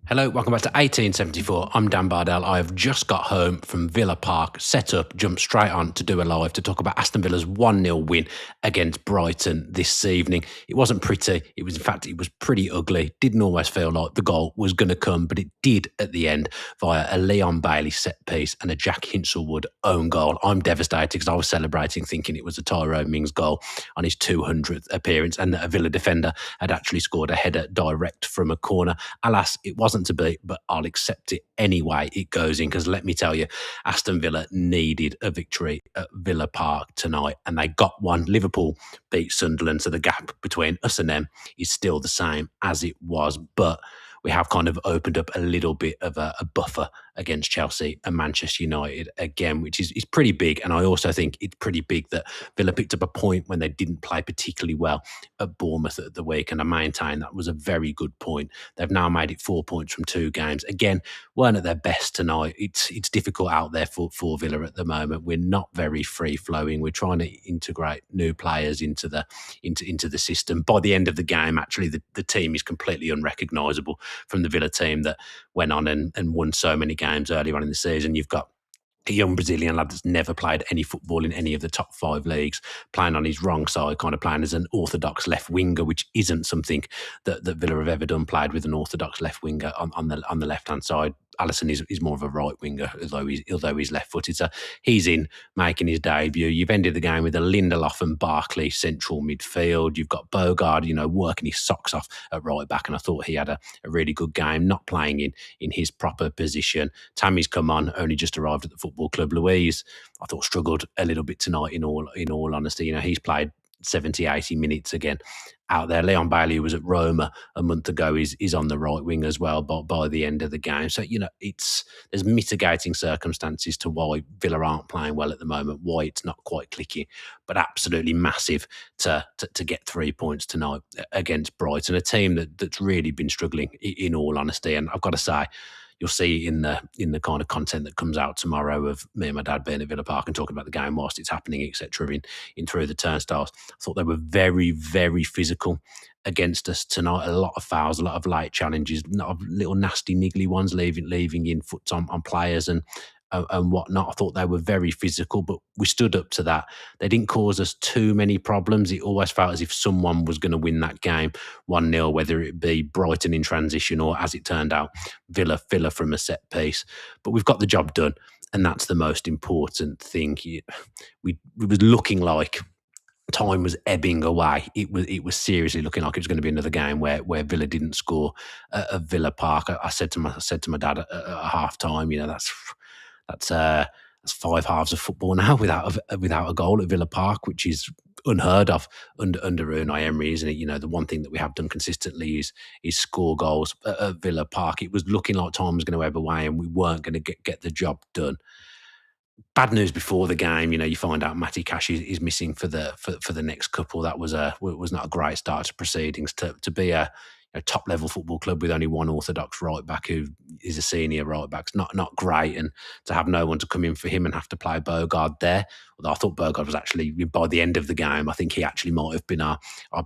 Hello, welcome back to 1874. I'm Dan Bardell. I have just got home from Villa Park, set up, jumped straight on to do a live to talk about Aston Villa's 1-0 win against Brighton this evening. It wasn't pretty. It was pretty ugly. Didn't almost feel like the goal was going to come, but it did at the end via a Leon Bailey set piece and a Jack Hinselwood own goal. I'm devastated because I was celebrating thinking it was a Tyrone Mings goal on his 200th appearance and that a Villa defender had actually scored a header direct from a corner. Alas, it wasn't to be, but I'll accept it anyway. It goes in because let me tell you, Aston Villa needed a victory at Villa Park tonight and they got one. Liverpool beat Sunderland, so the gap between us and them is still the same as it was, but we have kind of opened up a little bit of a buffer against Chelsea and Manchester United again, which is pretty big. And I also think it's pretty big that Villa picked up a point when they didn't play particularly well at Bournemouth at the week. And I maintain that was a very good point. They've now made it 4 points from 2 games. Again, weren't at their best tonight. It's difficult out there for Villa at the moment. We're not very free flowing. We're trying to integrate new players into the system. By the end of the game, actually, the team is completely unrecognisable from the Villa team that went on and won so many games earlier on in the season. You've got a young Brazilian lad that's never played any football in any of the top 5 leagues, playing on his wrong side, kind of playing as an orthodox left winger, which isn't something that Villa have ever done, played with an orthodox left winger on the left-hand side. Alisson is more of a right winger, although he's left-footed. So he's in, making his debut. You've ended the game with a Lindelof and Barkley central midfield. You've got Bogard, working his socks off at right back, and I thought he had a really good game, not playing in his proper position. Tammy's come on, only just arrived at the football club. Louise, I thought, struggled a little bit tonight, in all honesty. He's played 70, 80 minutes again out there. Leon Bailey, who was at Roma a month ago, is on the right wing as well by the end of the game. So, there's mitigating circumstances to why Villa aren't playing well at the moment, why it's not quite clicking, but absolutely massive to get 3 points tonight against Brighton, a team that's really been struggling, in all honesty. And I've got to say, you'll see in the kind of content that comes out tomorrow of me and my dad being at Villa Park and talking about the game whilst it's happening, etc. In through the turnstiles. I thought they were very, very physical against us tonight. A lot of fouls, a lot of late challenges, a lot of little nasty niggly ones leaving in foot on players and whatnot. I thought they were very physical, but we stood up to that. They didn't cause us too many problems. It always felt as if someone was going to win that game 1-0, whether it be Brighton in transition or, as it turned out, Villa from a set piece. But we've got the job done, and that's the most important thing. We was looking like time was ebbing away. It was seriously looking like it was going to be another game where Villa didn't score at Villa Park. I said to my dad at half time, that's 5 halves of football now without a goal at Villa Park, which is unheard of under Unai Emery, isn't it? The one thing that we have done consistently is score goals at Villa Park. It was looking like time was going to ebb away and we weren't going to get the job done. Bad news before the game, you find out Matty Cash is missing for the next couple. That was not a great start to proceedings. To be a top level football club with only one orthodox right back who is a senior right back's not great, and to have no one to come in for him and have to play Bogard there. Although I thought Bogard was actually, by the end of the game, I think he actually might have been our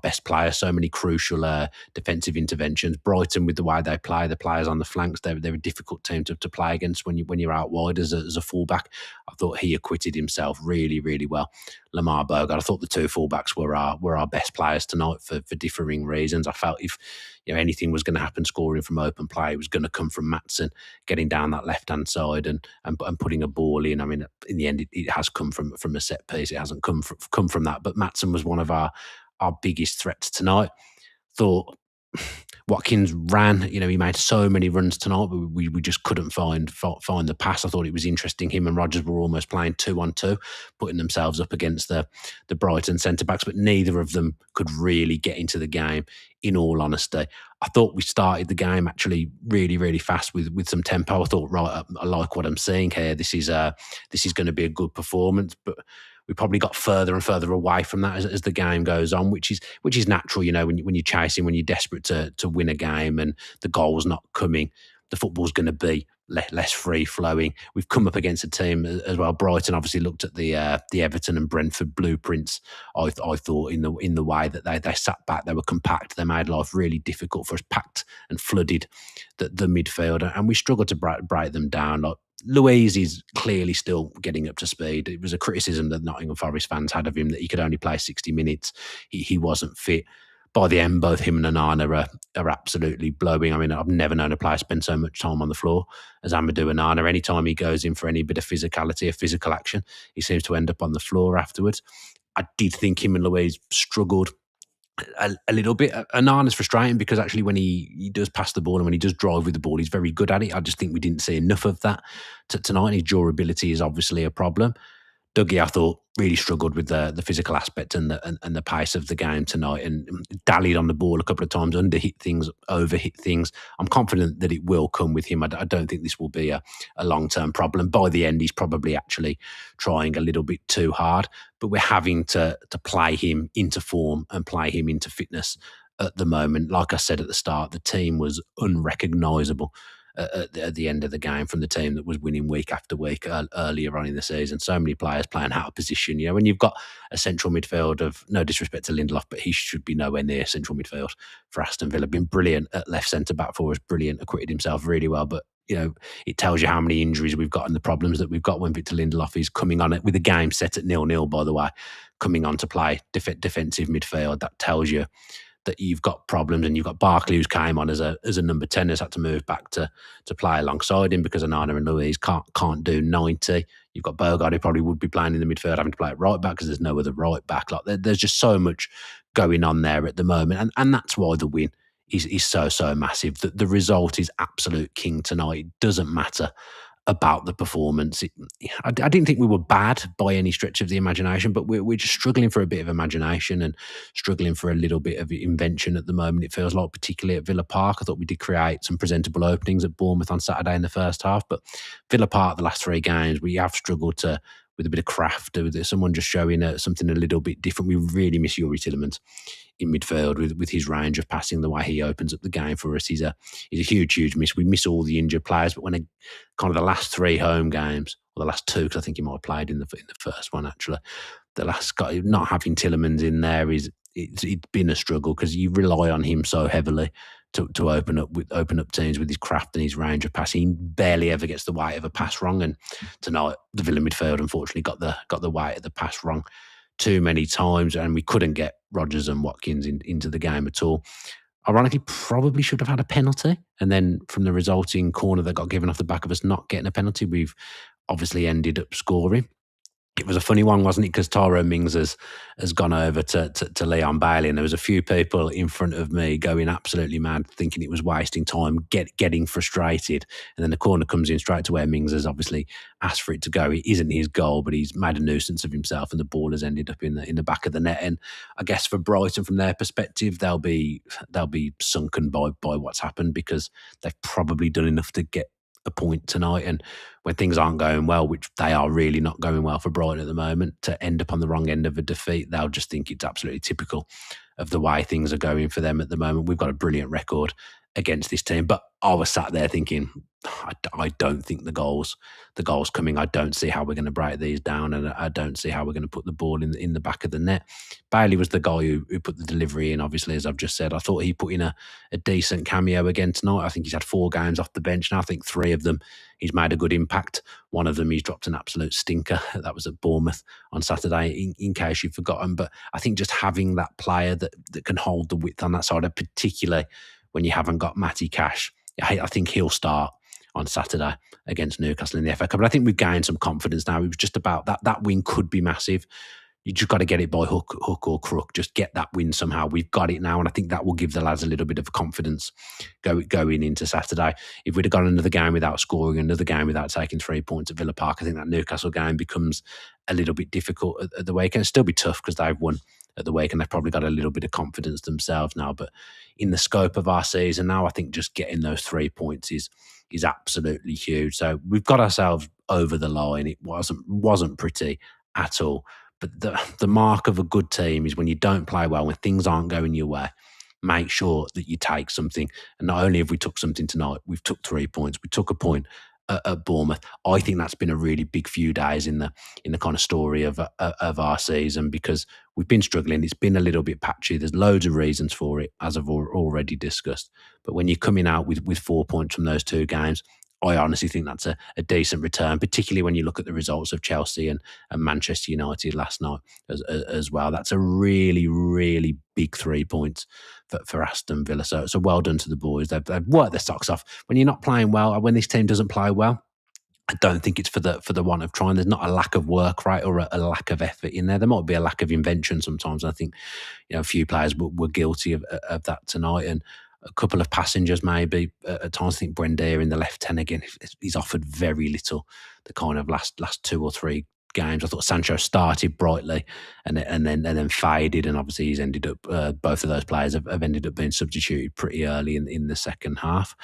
best player. So many crucial defensive interventions. Brighton, with the way they play, the players on the flanks, they're a difficult team to play against when you're out wide as a fullback. I thought he acquitted himself really, really well. Lamar Bogard, I thought the 2 fullbacks were our best players tonight for differing reasons. I felt if anything was going to happen scoring from open play, it was going to come from Maatsen getting down that left-hand side and putting a ball in. I mean, in the end, it has come from a set piece. It hasn't come from that. But Maatsen was one of our biggest threats tonight. Thought Watkins ran, he made so many runs tonight, but we just couldn't find the pass. I thought it was interesting. Him and Rodgers were almost playing 2-on-2, putting themselves up against the Brighton centre-backs, but neither of them could really get into the game, in all honesty. I thought we started the game actually really, really fast with some tempo. I thought, right, I like what I'm seeing here. This is going to be a good performance, but we probably got further and further away from that as the game goes on, which is natural. When you're chasing, when you're desperate to win a game and the goal's not coming, the football's going to be less free flowing. We've come up against a team as well. Brighton obviously looked at the Everton and Brentford blueprints. I thought in the way that they sat back, they were compact, they made life really difficult for us, packed and flooded the midfield, and we struggled to break them down. Like, Louise is clearly still getting up to speed. It was a criticism that Nottingham Forest fans had of him, that he could only play 60 minutes. He wasn't fit. By the end, both him and Onana are absolutely blowing. I mean, I've never known a player spend so much time on the floor as Amadou Onana. Anytime he goes in for any bit of physicality, a physical action, he seems to end up on the floor afterwards. I did think him and Louise struggled a little bit. Onana's frustrating because actually when he does pass the ball and when he does drive with the ball, he's very good at it. I just think we didn't see enough of that tonight. His durability is obviously a problem. Dougie, I thought, really struggled with the physical aspect and the pace of the game tonight, and dallied on the ball a couple of times, underhit things, overhit things. I'm confident that it will come with him. I don't think this will be a long-term problem. By the end, he's probably actually trying a little bit too hard, but we're having to play him into form and play him into fitness at the moment. Like I said at the start, the team was unrecognisable at the end of the game from the team that was winning week after week earlier on in the season. So many players playing out of position. When you've got a central midfield of, no disrespect to Lindelof, but he should be nowhere near central midfield for Aston Villa. Been brilliant at left centre back for us, brilliant, acquitted himself really well. But it tells you how many injuries we've got and the problems that we've got when Victor Lindelof is coming on it with the game set at 0-0, by the way, coming on to play defensive midfield. That tells you that you've got problems. And you've got Barkley, who's came on as a number 10, has had to move back to play alongside him because Onana and Louise can't do 90. You've got Bogard, who probably would be playing in the midfield, having to play at right back because there's no other right back. Like, there's just so much going on there at the moment, and that's why the win is so massive. The result is absolute king tonight. It doesn't matter about the performance. I didn't think we were bad by any stretch of the imagination, but we're just struggling for a bit of imagination and struggling for a little bit of invention at the moment. It feels like, particularly at Villa Park. I thought we did create some presentable openings at Bournemouth on Saturday in the first half, but Villa Park, the last three games, we have struggled with a bit of craft, with someone just showing something a little bit different. We really miss Yuri Tillemans in midfield with his range of passing, the way he opens up the game for us. He's a huge miss. We miss all the injured players, but when kind of the last three home games, or the last two, because I think he might have played in the first one actually, the last guy, not having Tillemans in there it's been a struggle because you rely on him so heavily to open up teams with his craft and his range of passing. He barely ever gets the weight of a pass wrong, and tonight the Villa midfield unfortunately got the weight of the pass wrong too many times, and we couldn't get Rodgers and Watkins into the game at all. Ironically, probably should have had a penalty, and then from the resulting corner that got given off the back of us not getting a penalty, we've obviously ended up scoring. It was a funny one, wasn't it? Because Tyrone Mings has gone over to Leon Bailey, and there was a few people in front of me going absolutely mad, thinking it was wasting time, getting frustrated. And then the corner comes in straight to where Mings has obviously asked for it to go. It isn't his goal, but he's made a nuisance of himself, and the ball has ended up in the back of the net. And I guess for Brighton, from their perspective, they'll be sunken by what's happened, because they've probably done enough to get a point tonight. And when things aren't going well, which they are really not going well for Brighton at the moment, to end up on the wrong end of a defeat, they'll just think it's absolutely typical of the way things are going for them at the moment. We've got a brilliant record against this team, but I was sat there thinking, I don't think the goal's coming. I don't see how we're going to break these down, and I don't see how we're going to put the ball in the back of the net. Bailey was the guy who put the delivery in, obviously, as I've just said. I thought he put in a decent cameo again tonight. I think he's had 4 games off the bench now. I think 3 of them he's made a good impact. One of them he's dropped an absolute stinker. That was at Bournemouth on Saturday, in case you've forgotten. But I think just having that player that can hold the width on that side, particularly when you haven't got Matty Cash, I think he'll start on Saturday against Newcastle in the FA Cup. But I think we've gained some confidence now. It was just about that win could be massive. You just got to get it by hook or crook. Just get that win somehow. We've got it now, and I think that will give the lads a little bit of confidence going into Saturday. If we'd have got another game without scoring, another game without taking 3 points at Villa Park, I think that Newcastle game becomes a little bit difficult at the weekend. It'll still be tough because they've won at the weekend. They've probably got a little bit of confidence themselves now. But in the scope of our season now, I think just getting those 3 points is absolutely huge. So we've got ourselves over the line. It wasn't pretty at all. But the mark of a good team is when you don't play well, when things aren't going your way, make sure that you take something. And not only have we took something tonight, we've took 3 points. We took a point at Bournemouth. I think that's been a really big few days in the kind of story of our season, because we've been struggling. It's been a little bit patchy. There's loads of reasons for it, as I've already discussed. But when you're coming out with 4 points from those two games, I honestly think that's a decent return, particularly when you look at the results of Chelsea and Manchester United last night as well. That's a really, really big 3 points for Aston Villa. So well done to the boys. They've worked their socks off. When you're not playing well, when this team doesn't play well, I don't think it's for the want of trying. There's not a lack of work, right, or a lack of effort in there. There might be a lack of invention sometimes. I think a few players were guilty of that tonight, and a couple of passengers maybe at times. I think Bardell in the left 10 again, he's offered very little the kind of last 2 or 3 games. I thought Sancho started brightly and then faded, and obviously he's ended up both of those players have ended up being substituted pretty early in the second half.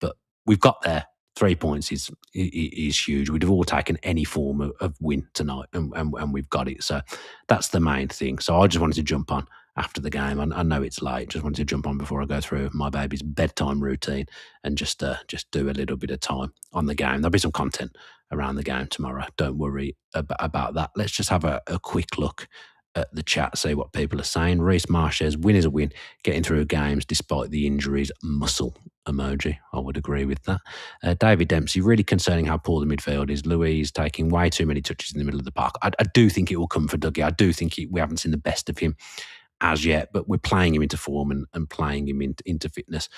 But we've got there. 3 points is huge. We'd have all taken any form of win tonight, and we've got it. So that's the main thing. So I just wanted to jump on after the game. I know it's late. Just wanted to jump on before I go through my baby's bedtime routine and just do a little bit of time on the game. There'll be some content around the game tomorrow. Don't worry about that. Let's just have a quick look at the chat, see what people are saying. Reece Marsh says, win is a win, getting through games despite the injuries, muscle emoji. I would agree with that. David Dempsey, really concerning how poor the midfield is. Louise taking way too many touches in the middle of the park. I do think it will come for Dougie. I do think we haven't seen the best of him as yet, but we're playing him into form and playing him into fitness.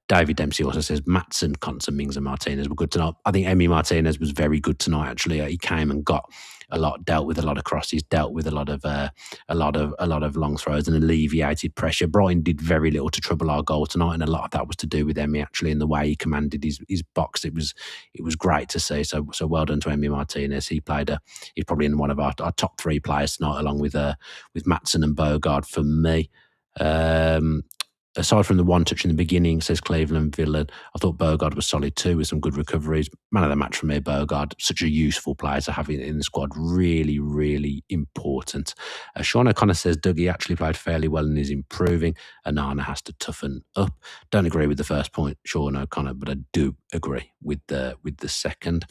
David Dempsey also says Matson, Conson, Mings and Martinez were good tonight. I think Emi Martinez was very good tonight, actually. He came and got a lot, dealt with a lot of crosses, dealt with a lot of long throws and alleviated pressure. Brighton did very little to trouble our goal tonight, and a lot of that was to do with Emi, actually, in the way he commanded his box. It was great to see. So well done to Emi Martinez. He's probably in one of our top 3 players tonight, along with Matson and Bogard for me. Aside from the one touch in the beginning, says Cleveland Villa, I thought Bogard was solid too, with some good recoveries. Man of the match for me, Bogard. Such a useful player to have in the squad. Really, really important. Sean O'Connor says Dougie actually played fairly well and is improving. Onana has to toughen up. Don't agree with the first point, Sean O'Connor, but I do agree with the second.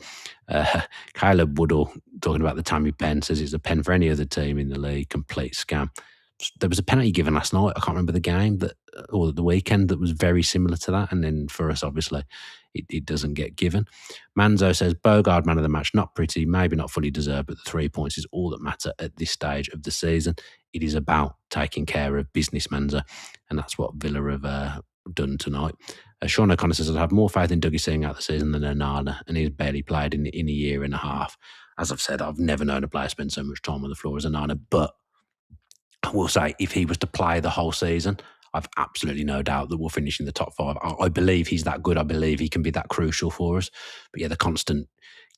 Caleb Woodall, talking about the Tammy pen, says it's a pen for any other team in the league. Complete scam. There was a penalty given last night. I can't remember the game or the weekend that was very similar to that. And then for us, obviously, it doesn't get given. Manzo says Bogard, man of the match, not pretty, maybe not fully deserved, but the 3 points is all that matter at this stage of the season. It is about taking care of business, Manzo, and that's what Villa have done tonight. Sean O'Connor says I'd have more faith in Dougie seeing out the season than Onana, and he's barely played in a year and a half. As I've said, I've never known a player spend so much time on the floor as Onana, but I will say, if he was to play the whole season, I've absolutely no doubt that we'll finish in the top 5. I believe he's that good. I believe he can be that crucial for us. But yeah, the constant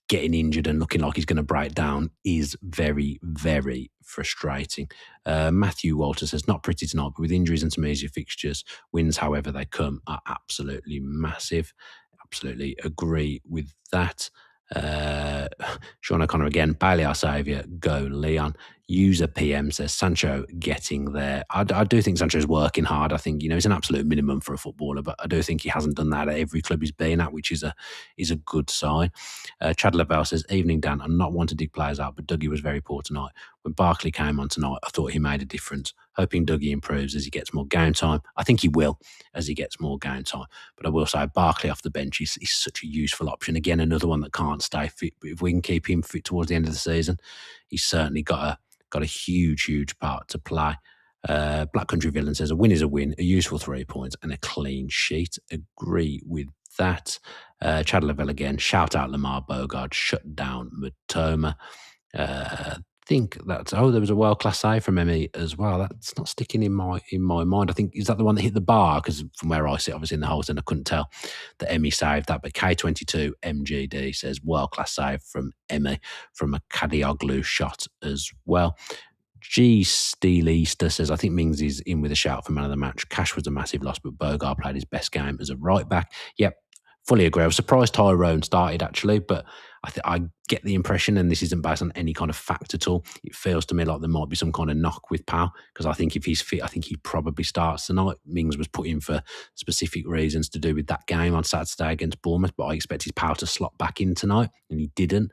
getting injured and looking like he's going to break down is very, very frustrating. Matthew Walter says, not pretty tonight, but with injuries and some easier fixtures, wins however they come are absolutely massive. Absolutely agree with that. Sean O'Connor again, Bailey our saviour, go Leon. User PM says Sancho getting there. I do think Sancho's working hard. I think he's an absolute minimum for a footballer, but I do think he hasn't done that at every club he's been at, which is a good sign. Chad Lavelle says, evening Dan, I'm not one to dig players out, but Dougie was very poor tonight. When Barkley came on tonight, I thought he made a difference. Hoping Dougie improves as he gets more game time. I think he will as he gets more game time. But I will say Barkley off the bench is such a useful option. Again, another one that can't stay fit. But if we can keep him fit towards the end of the season, he's certainly got a huge part to play. Black Country Villain says a win is a win, a useful 3 points and a clean sheet. Agree with that. Chad Lavelle again, shout out Lamar Bogard, shut down Matoma. Think that's there was a world-class save from Emi as well. That's not sticking in my mind. I think, is that the one that hit the bar? Because from where I sit, obviously in the holes, and I couldn't tell that Emi saved that. But K22 MGD says world-class save from Emi from a Kadioglu shot as well. G Steel Easter says, I think Mings is in with a shout for man of the match. Cash was a massive loss, but Bogard played his best game as a right back. Yep, fully agree. I was surprised Tyrone started, actually, but I get the impression, and this isn't based on any kind of fact at all, it feels to me like there might be some kind of knock with Powell, because I think if he's fit, I think he probably starts tonight. Mings was put in for specific reasons to do with that game on Saturday against Bournemouth, but I expected Powell to slot back in tonight, and he didn't.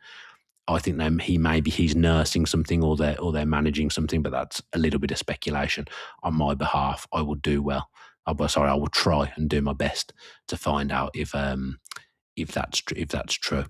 I think he's nursing something, or they're managing something, but that's a little bit of speculation on my behalf. I will do well. I will try and do my best to find out if that's true.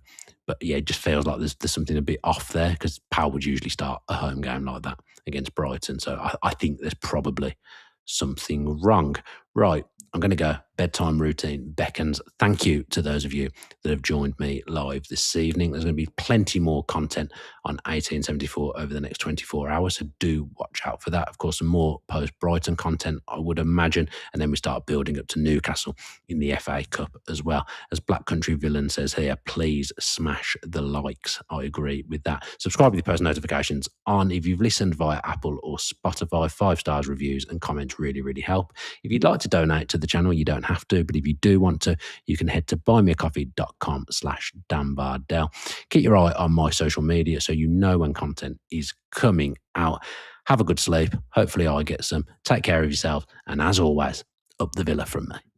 But yeah, it just feels like there's something a bit off there, because Powell would usually start a home game like that against Brighton. So I think there's probably something wrong. Right, I'm going to go. Bedtime routine beckons. Thank you to those of you that have joined me live this evening. There's going to be plenty more content on 1874 over the next 24 hours, so do watch out for that. Of course, some more post-Brighton content, I would imagine, and then we start building up to Newcastle in the FA Cup as well. As Black Country Villain says here, please smash the likes. I agree with that. Subscribe with your post notifications on. If you've listened via Apple or Spotify, 5 stars, reviews and comments really, really help. If you'd like to donate to the channel, you don't have to, but if you do want to, you can head to buymeacoffee.com/Dan Bardell. Keep your eye on my social media so you know when content is coming out. Have a good sleep. Hopefully I get some. Take care of yourself. And as always, up the Villa from me.